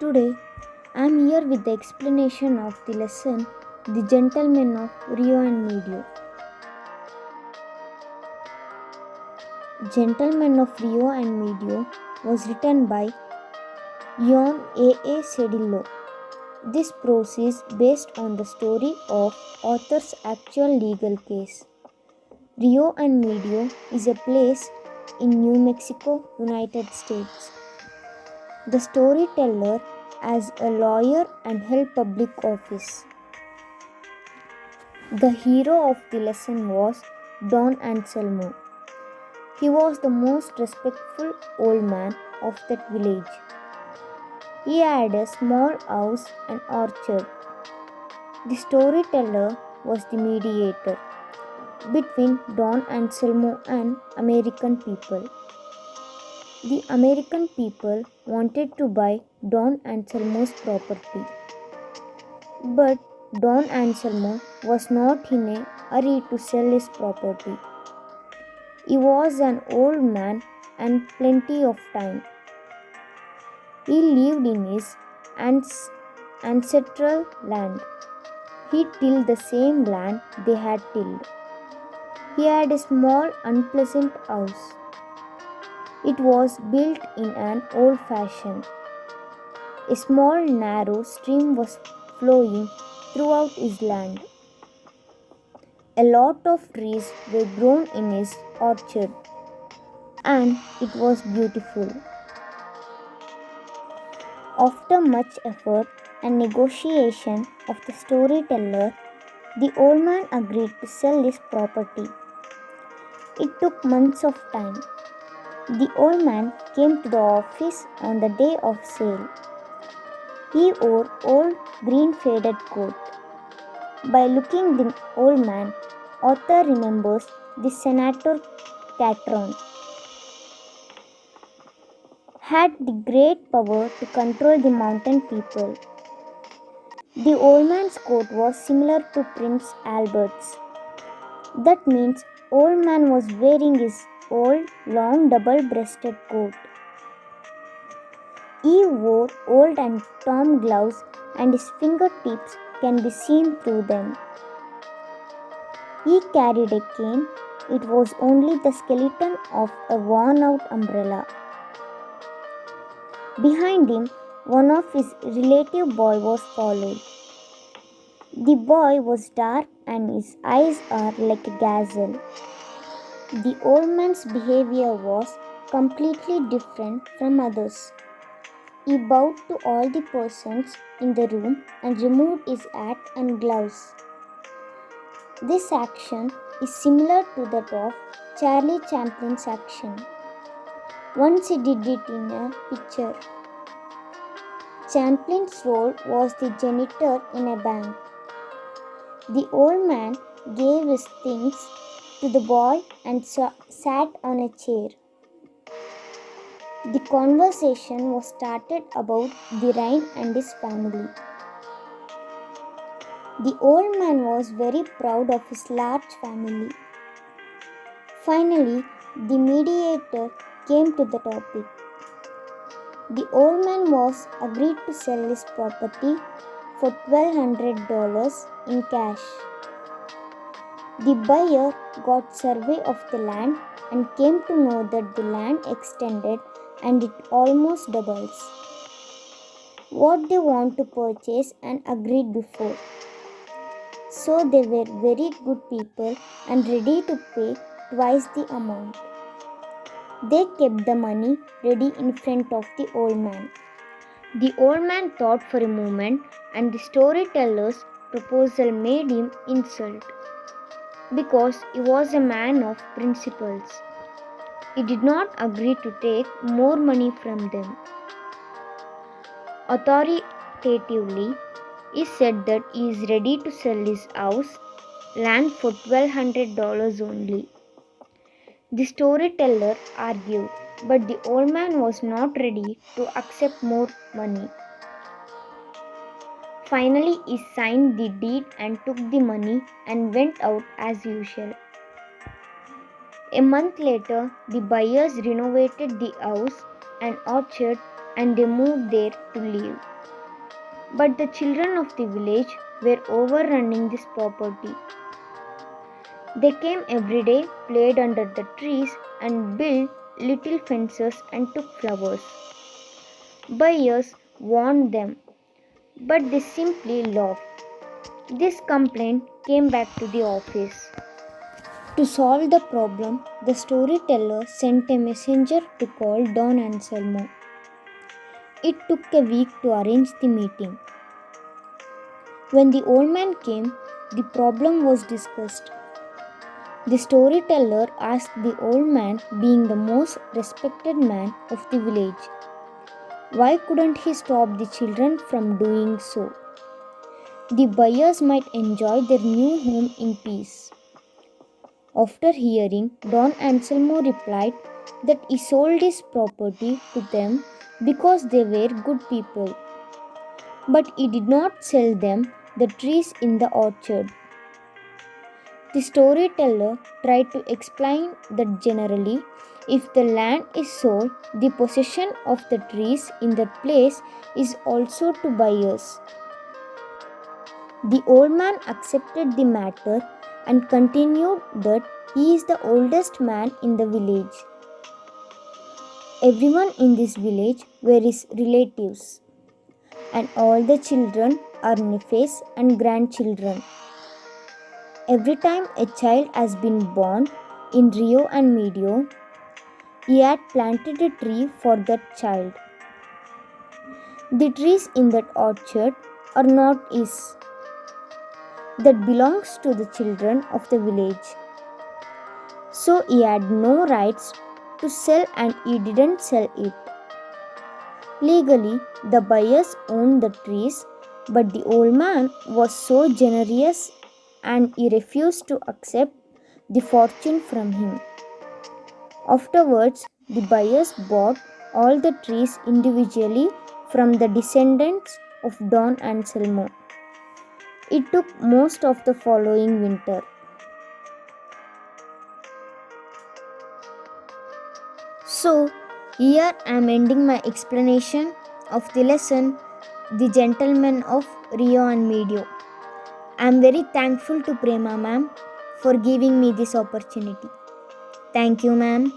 Today, I am here with the explanation of the lesson The Gentlemen of Rio and Medio. Gentlemen of Rio and Medio was written by John A. Cedillo. This prose is based on the story of author's actual legal case. Rio and Medio is a place in New Mexico, United States. The storyteller as a lawyer and held public office. The hero of the lesson was Don Anselmo. He was the most respectful old man of that village. He had a small house and orchard. The storyteller was the mediator between Don Anselmo and American people. The American people wanted to buy Don Anselmo's property, but Don Anselmo was not in a hurry to sell his property. He was an old man and plenty of time. He lived in his ancestral land. He tilled the same land they had tilled. He had a small, unpleasant house. It was built in an old fashion. A small, narrow stream was flowing throughout his land. A lot of trees were grown in his orchard, and it was beautiful. After much effort and negotiation of the storyteller, the old man agreed to sell his property. It took months of time. The old man came to the office on the day of sale. He wore old green faded coat. By looking the old man, author remembers the Senator Catron had the great power to control the mountain people. The old man's coat was similar to Prince Albert's. That means old man was wearing his old long double-breasted coat. He wore old and torn gloves and his fingertips can be seen through them. He carried a cane. It was only the skeleton of a worn-out umbrella. Behind him, one of his relative boy was followed. The boy was dark and his eyes are like a gazelle. The old man's behavior was completely different from others. He bowed to all the persons in the room and removed his hat and gloves. This action is similar to that of Charlie Chaplin's action. Once he did it in a picture. Chaplin's role was the janitor in a bank. The old man gave his things to the boy and sat on a chair. The conversation was started about the rain and his family. The old man was very proud of his large family. Finally, the mediator came to the topic. The old man was agreed to sell his property for $1,200 in cash. The buyer got survey of the land and came to know that the land extended and it almost doubles what they want to purchase and agreed before. So they were very good people and ready to pay twice the amount. They kept the money ready in front of the old man. The old man thought for a moment and the storyteller's proposal made him insult because he was a man of principles. He did not agree to take more money from them. Authoritatively, he said that he is ready to sell his house, land for $1,200 only. The storyteller argued, but the old man was not ready to accept more money. Finally, he signed the deed and took the money and went out as usual. A month later, the buyers renovated the house and orchard and they moved there to live. But the children of the village were overrunning this property. They came every day, played under the trees, and built little fences and took flowers. Buyers warned them, but they simply laughed. This complaint came back to the office. To solve the problem, the storyteller sent a messenger to call Don Anselmo. It took a week to arrange the meeting. When the old man came, the problem was discussed. The storyteller asked the old man, being the most respected man of the village, why couldn't he stop the children from doing so? The buyers might enjoy their new home in peace. After hearing, Don Anselmo replied that he sold his property to them because they were good people. But he did not sell them the trees in the orchard. The storyteller tried to explain that generally, if the land is sold, the possession of the trees in that place is also to buyers. The old man accepted the matter and continued that he is the oldest man in the village. Everyone in this village were his relatives, and all the children are nephews and grandchildren. Every time a child has been born in Rio and Medio, he had planted a tree for that child. The trees in that orchard are not his. That belongs to the children of the village. So he had no rights to sell and he didn't sell it. Legally, the buyers owned the trees, but the old man was so generous and he refused to accept the fortune from him. Afterwards, the buyers bought all the trees individually from the descendants of Don Anselmo. It took most of the following winter. So, here I am ending my explanation of the lesson The Gentleman of Rio and Medio. I am very thankful to Prema ma'am for giving me this opportunity. Thank you, ma'am.